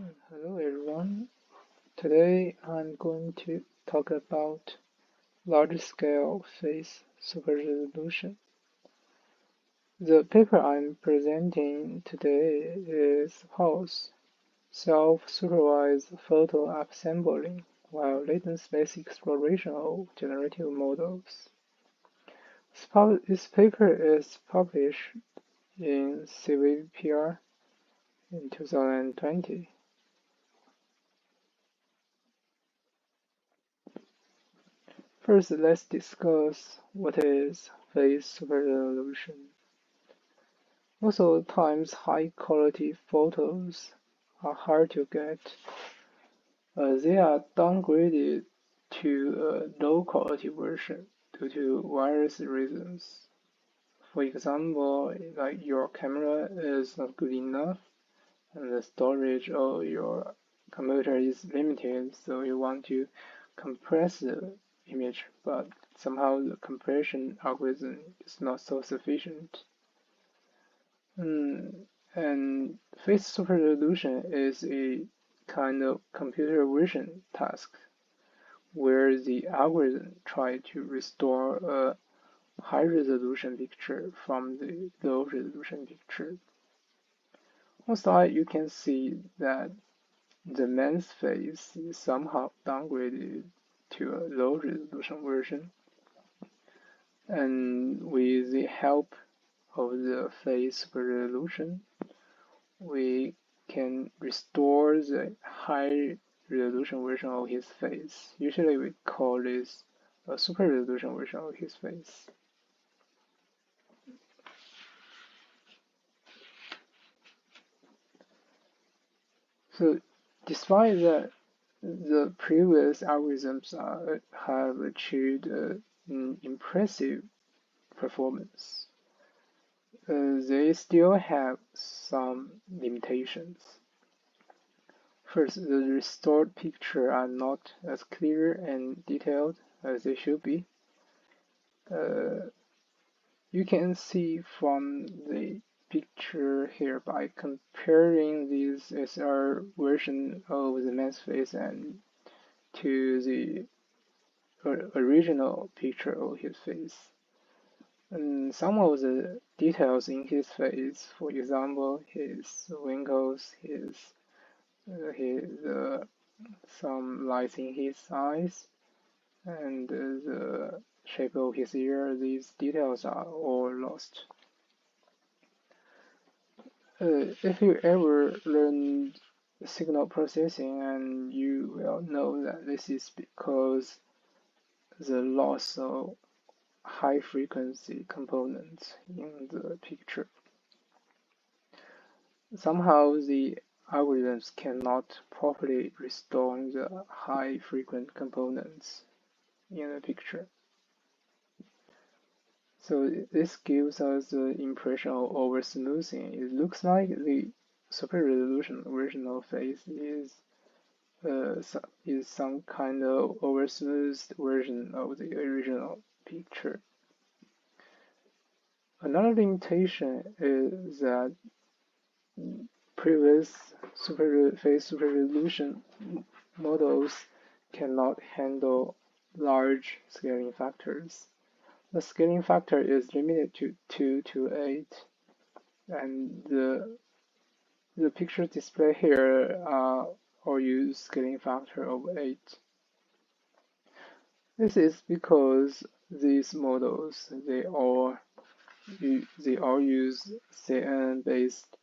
Hello everyone. Today I'm going to talk about large-scale phase superresolution. The paper I'm presenting today is PULSE Self-Supervised Photo Assembling while Latent Space Exploration of Generative Models. This paper is published in CVPR in 2020. First, let's discuss what is phase superresolution. Most of the times, high-quality photos are hard to get. They are downgraded to a low-quality version due to various reasons. For example, like your camera is not good enough, and the storage of your computer is limited, so you want to compress the image, but somehow the compression algorithm is not so sufficient. And phase superresolution is a kind of computer vision task where the algorithm tries to restore a high resolution picture from the low resolution picture. On slide, you can see that the man's face is somehow downgraded to a low resolution version, and with the help of the phase superresolution, we can restore the high resolution version of his face. Usually we call this a super resolution version of his face. So despite that the previous algorithms have achieved an impressive performance, they still have some limitations. First, the restored pictures are not as clear and detailed as they should be. You can see from the picture here by comparing this SR version of the man's face and to the original picture of his face. And some of the details in his face, for example, his wrinkles, some lines in his eyes, and the shape of his ear, these details are all lost. If you ever learned signal processing, and you will know that this is because the loss of high frequency components in the picture. Somehow the algorithms cannot properly restore the high frequent components in the picture. So this gives us the impression of over-smoothing. It looks like the super resolution version of face is some kind of over-smoothed version of the original picture. Another limitation is that previous phase super resolution models cannot handle large scaling factors. The scaling factor is limited to 2 to 8, and the picture display here all use scaling factor of 8. This is because these models they all use CNN-based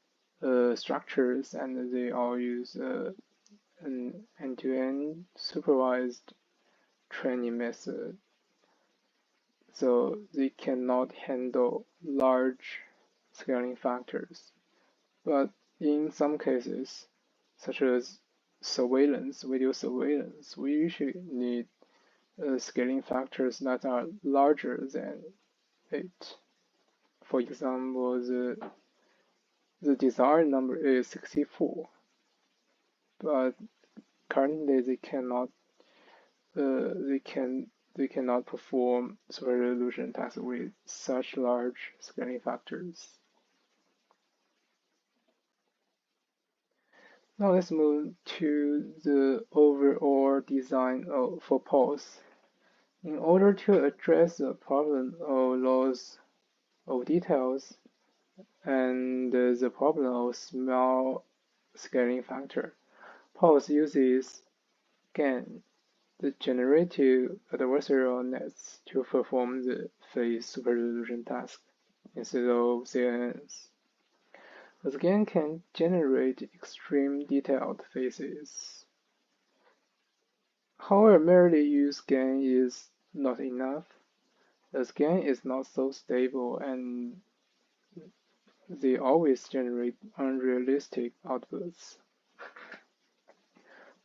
structures, and they all use an end-to-end supervised training method. So they cannot handle large scaling factors. But in some cases, such as video surveillance, we usually need scaling factors that are larger than 8. For example, the desired number is 64, but currently they cannot perform super resolution tasks with such large scaling factors. Now let's move to the overall design for PULSE. In order to address the problem of loss of details and the problem of small scaling factor, PULSE uses GAN, the generative adversarial nets, to perform the phase superresolution task instead of CNNs. The GAN can generate extreme detailed phases. However, merely use GAN is not enough. The GAN is not so stable and they always generate unrealistic outputs.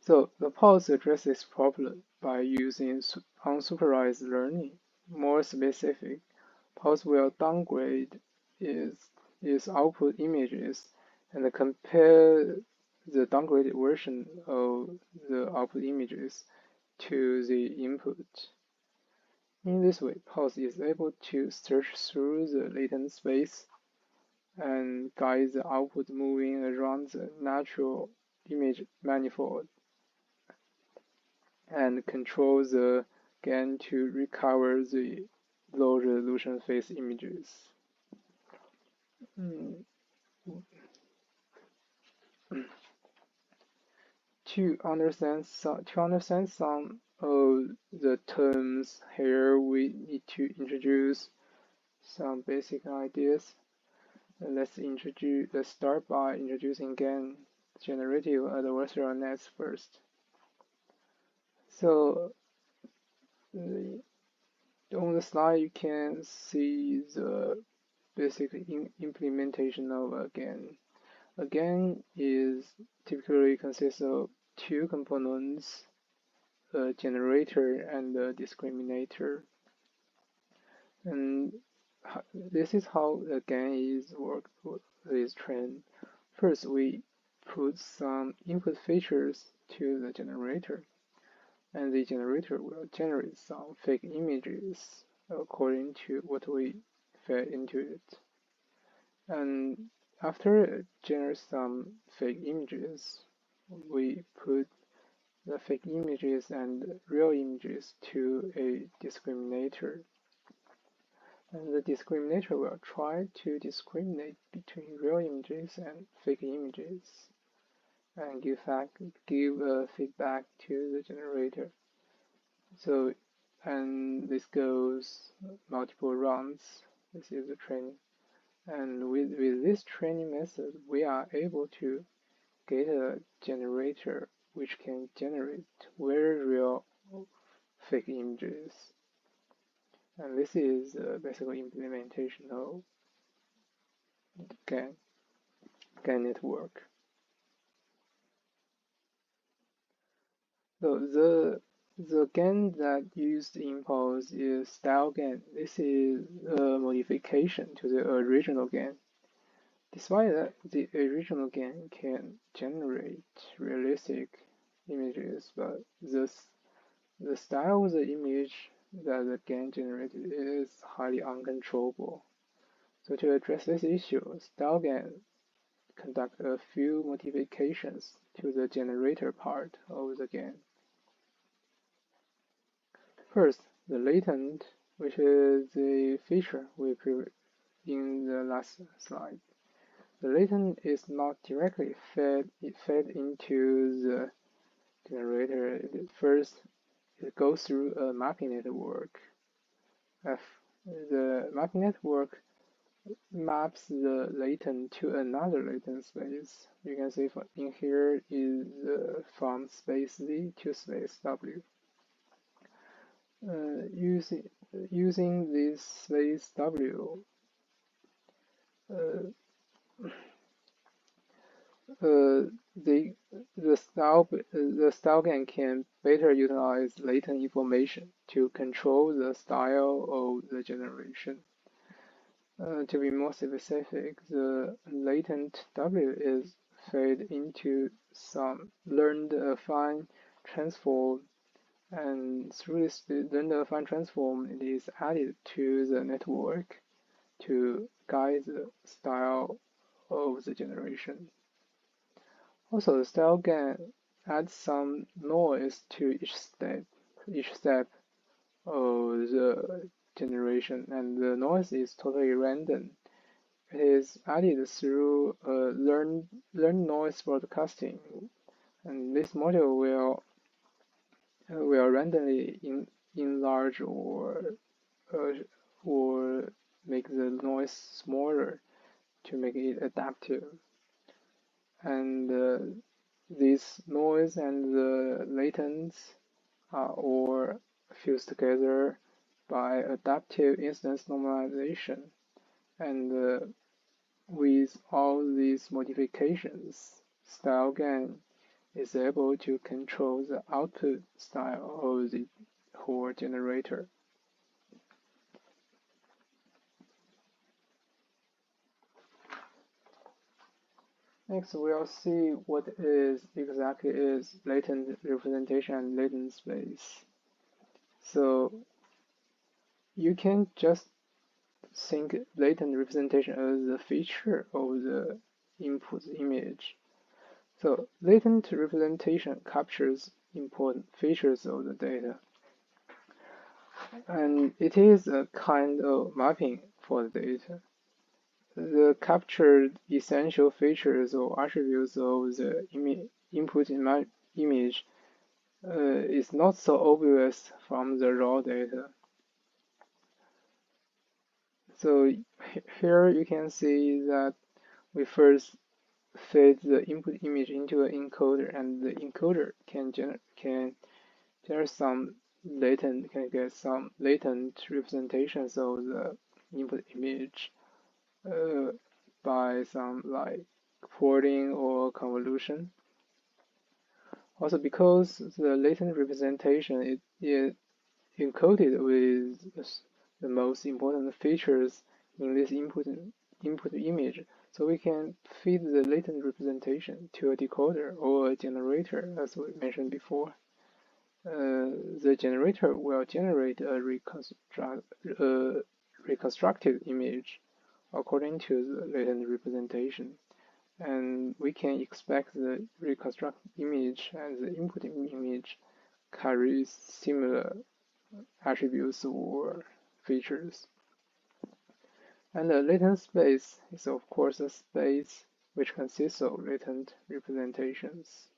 So the PULSE addresses this problem by using unsupervised learning. More specific, PULSE will downgrade its output images and compare the downgraded version of the output images to the input. In this way, PULSE is able to search through the latent space and guide the output moving around the natural image manifold and control the GAN to recover the low resolution phase images. To understand some of the terms here, we need to introduce some basic ideas. Let's start by introducing GAN generative adversarial nets first. So on the slide you can see the basic implementation of a GAN. A GAN is typically consists of two components, a generator and a discriminator. And this is how the GAN is trained. First, we put some input features to the generator, and the generator will generate some fake images according to what we fed into it. And after it generates some fake images, we put the fake images and real images to a discriminator. And the discriminator will try to discriminate between real images and fake images and give feedback to the generator. So, and this goes multiple rounds. This is the training. And with this training method, we are able to get a generator which can generate very real fake images. And this is basically implementation of GAN network. So the GAN that used in PULSE is style GAN. This is a modification to the original GAN. Despite that, the original GAN can generate realistic images, but the style of the image that the GAN generated is highly uncontrollable. So to address this issue, style GAN conduct a few modifications to the generator part of the GAN. First, the latent, which is the feature we previewed in the last slide. The latent is not directly fed into the generator. First, it goes through a mapping network. The mapping network maps the latent to another latent space. You can see in here is from space Z to space W. Using this space W, the style GAN can better utilize latent information to control the style of the generation. To be more specific, the latent W is fed into some learned affine transform, and through this learned affine transform, it is added to the network to guide the style of the generation. Also, the style can add some noise to each step of the generation, and the noise is totally random. It is added through learn noise broadcasting, and this module will randomly enlarge uh, or make the noise smaller to make it adaptive. And this noise and the latence are all fused together by adaptive instance normalization. And with all these modifications, StyleGAN is able to control the output style of the whole generator. Next, we'll see what exactly is latent representation and latent space. So you can just think latent representation as a feature of the input image. So latent representation captures important features of the data, and it is a kind of mapping for the data. The captured essential features or attributes of the input image is not so obvious from the raw data. So here you can see that we first feed the input image into an encoder, and the encoder can generate some get some latent representations of the input image by some like porting or convolution. Also, because the latent representation is encoded with the most important features in this input image, so we can feed the latent representation to a decoder or a generator, as we mentioned before. The generator will generate a reconstructed image according to the latent representation, and we can expect the reconstructed image and the input image carries similar attributes or features. And the latent space is of course a space which consists of latent representations.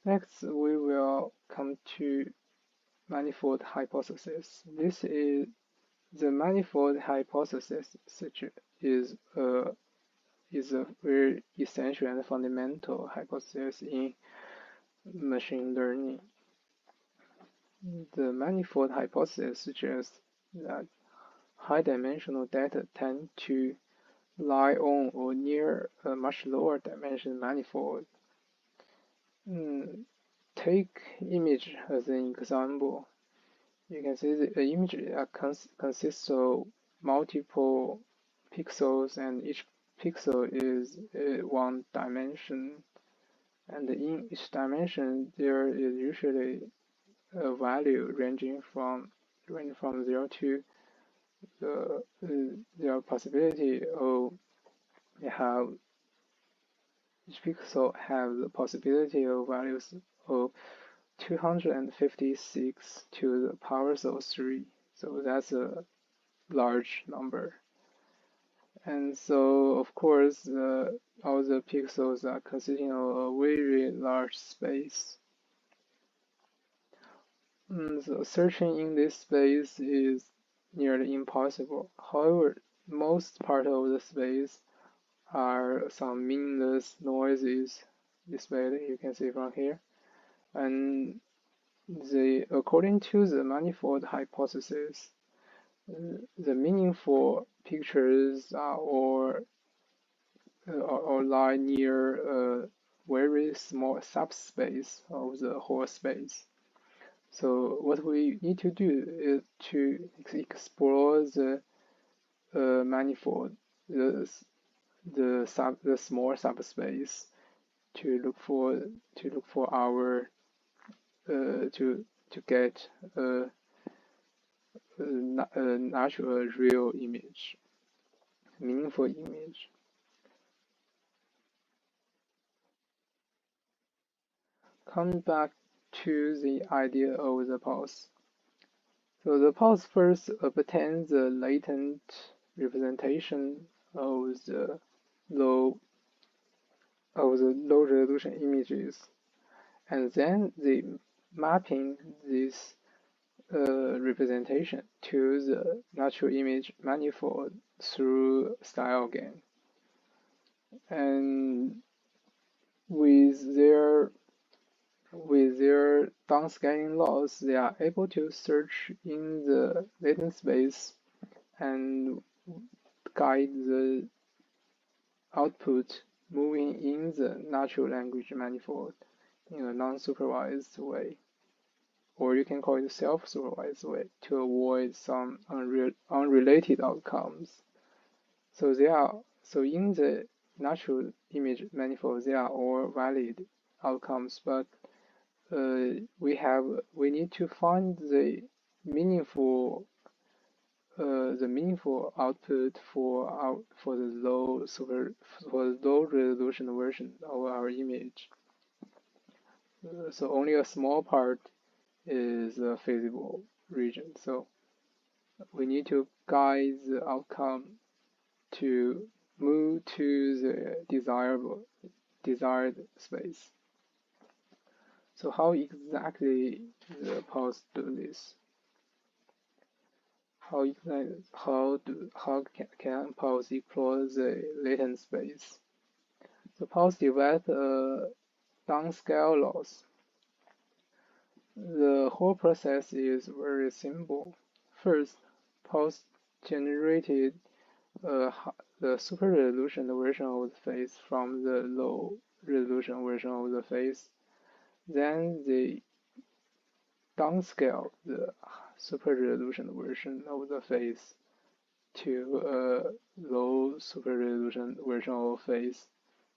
Next, we will come to manifold hypothesis. This is the manifold hypothesis, such is a very essential and fundamental hypothesis in machine learning. The manifold hypothesis suggests that high-dimensional data tend to lie on or near a much lower dimension manifold. Take image as an example. You can see the image consists of multiple pixels, and each pixel is one dimension. And in each dimension, there is usually a value ranging from 0 to the possibility of each pixel have the possibility of values of 256 to the powers of 3. So that's a large number. And so, of course, all the pixels are consisting of a very large space. So searching in this space is nearly impossible. However, most part of the space are some meaningless noises displayed, you can see from here. And according to the manifold hypothesis, the meaningful pictures are all lie near a very small subspace of the whole space. So what we need to do is to explore the manifold, the small subspace, to look for our to get a natural real image. meaningful image. Come back to the idea of the pulse. So the pulse first obtains the latent representation of the low low resolution images, and then they mapping this representation to the natural image manifold through style gain. And with their downscaling laws, they are able to search in the latent space and guide the output moving in the natural language manifold in a non-supervised way, or you can call it self-supervised way, to avoid some unrelated outcomes. So in the natural image manifold, they are all valid outcomes, but we need to find the meaningful output for the low resolution version of our image. So only a small part is a feasible region. So we need to guide the outcome to move to the desired space. So how exactly the pulse do this? How can pulse explore the latent space? The pulse develop a downscale loss. The whole process is very simple. First, pulse generated the super resolution version of the face from the low resolution version of the face. Then they downscale the super resolution version of the face to a low super resolution version of the face.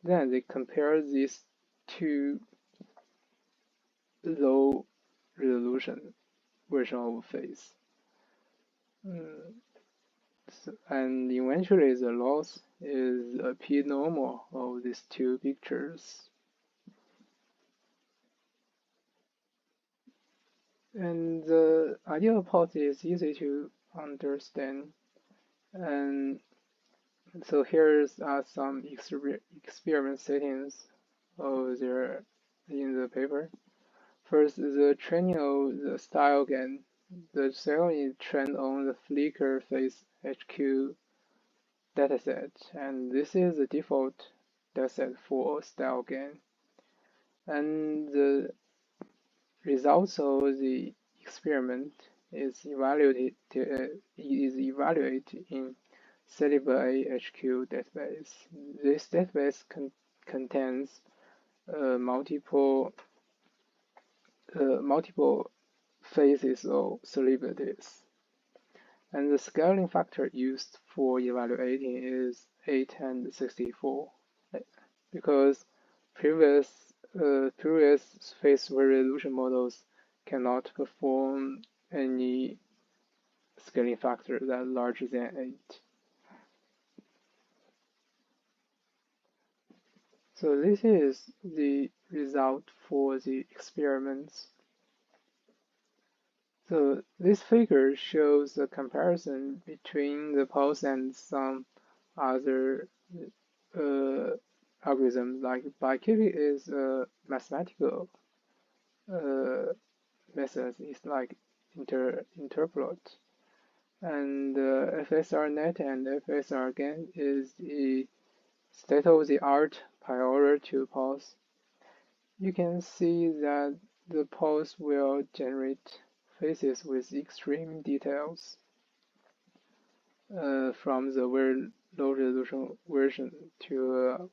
Then they compare these two low resolution version of the face. And eventually the loss is a p-normal of these two pictures. And the ideal pulse is easy to understand. And so here's some experiment settings of there in the paper. First, the training of the style gain. The cell is trained on the Flickr face HQ dataset, and this is the default dataset for style gain. And the results of the experiment is evaluated in Calibre HQ database. This database contains multiple phases of celebrities, and the scaling factor used for evaluating is 8 and 64, because previous face resolution models cannot perform any scaling factor that larger than 8. So this is the result for the experiments. So this figure shows the comparison between the pulse and some other algorithms, like bicubic is a mathematical method. It's like interpolate, and FSRNet and FSRGAN is the state-of-the-art prior to pulse. You can see that the pulse will generate faces with extreme details from the very low resolution version to a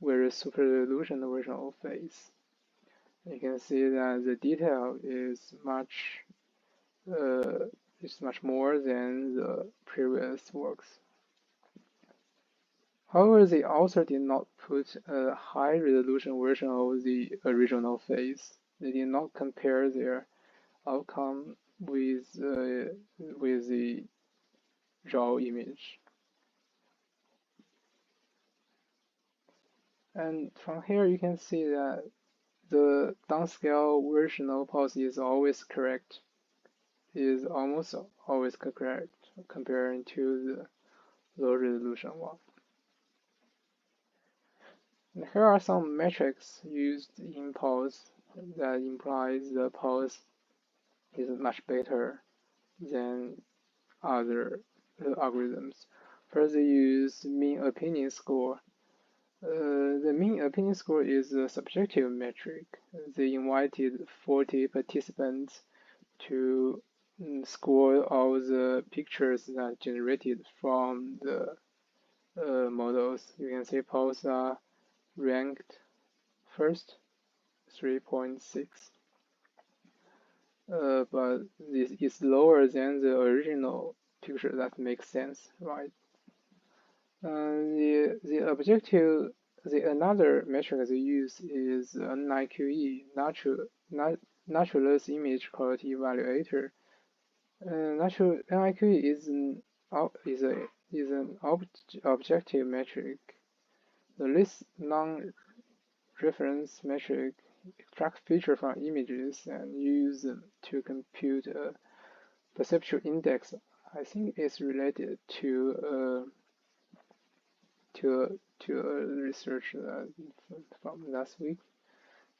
very super resolution version of face. You can see that the detail is much more than the previous works. However, the author did not put a high resolution version of the original face. They did not compare their outcome with the raw image. And from here you can see that the downscale version of PULSE is always correct, is almost always correct comparing to the low resolution one. And here are some metrics used in PULSE that implies the PULSE is much better than other algorithms. First, they use mean opinion score. The mean opinion score is a subjective metric. They invited 40 participants to score all the pictures that generated from the models. You can see PULSE are ranked first, 3.6. But this is lower than the original picture. That makes sense, right? Another metric they use is NIQE, Naturalist Image Quality Evaluator. NIQE is an objective metric. The least non-reference metric extract features from images and use them to compute a perceptual index. I think it's related to a research from last week,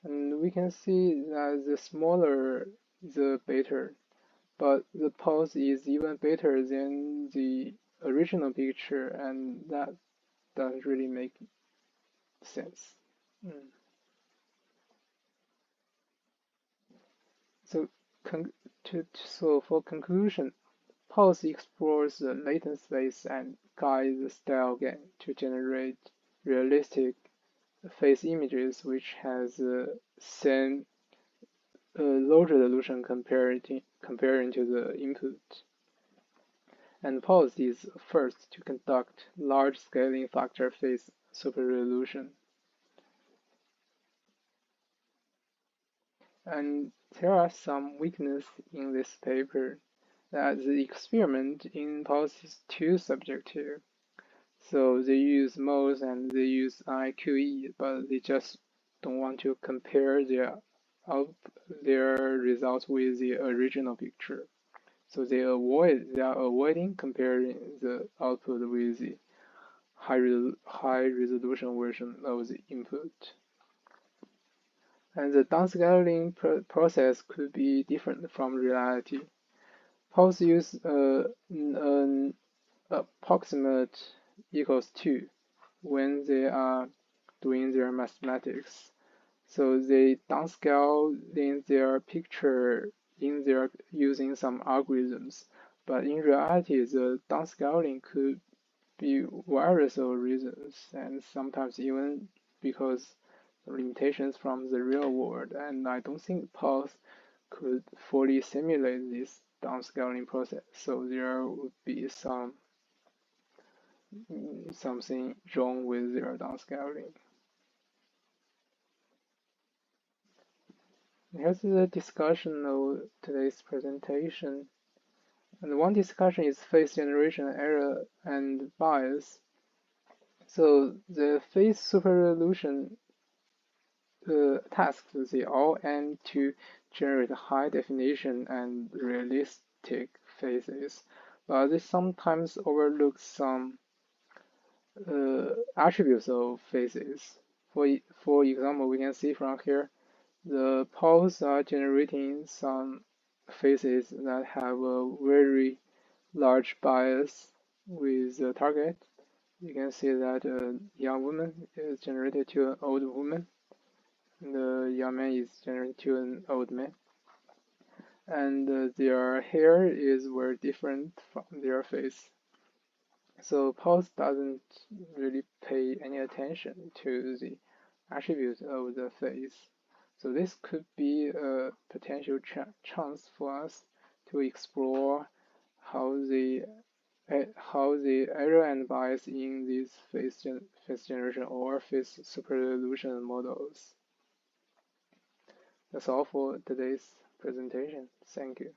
and we can see that the smaller the better, but the PULSE is even better than the original picture, and that doesn't really make sense. So, for conclusion, PULSE explores the latent space and guides the style game to generate realistic face images which has the same low resolution comparing to the input. And PULSE is first to conduct large scaling factor face super resolution. And there are some weaknesses in this paper, that the experiment in PULSE is too subjective. So they use MOS and they use IQE, but they just don't want to compare their results with the original picture. So they are avoiding comparing the output with the high resolution version of the input. And the downscaling process could be different from reality. PULSE use an approximate equals 2 when they are doing their mathematics. So they downscale in their picture using some algorithms. But in reality, the downscaling could be various reasons, and sometimes even because limitations from the real world. And I don't think PULSE could fully simulate this downscaling process. So there would be something wrong with their downscaling. Here's the discussion of today's presentation. And one discussion is face generation error and bias. So the face super resolution tasks, they all aim to generate high definition and realistic faces, but they sometimes overlook some attributes of faces. For example, we can see from here, the PULSE are generating some faces that have a very large bias with the target. You can see that a young woman is generated to an old woman, and the young man is generated to an old man. And their hair is very different from their face. So PULSE doesn't really pay any attention to the attributes of the face. So this could be a potential chance for us to explore how the error and bias in these face generation or face super resolution models. That's all for today's presentation. Thank you.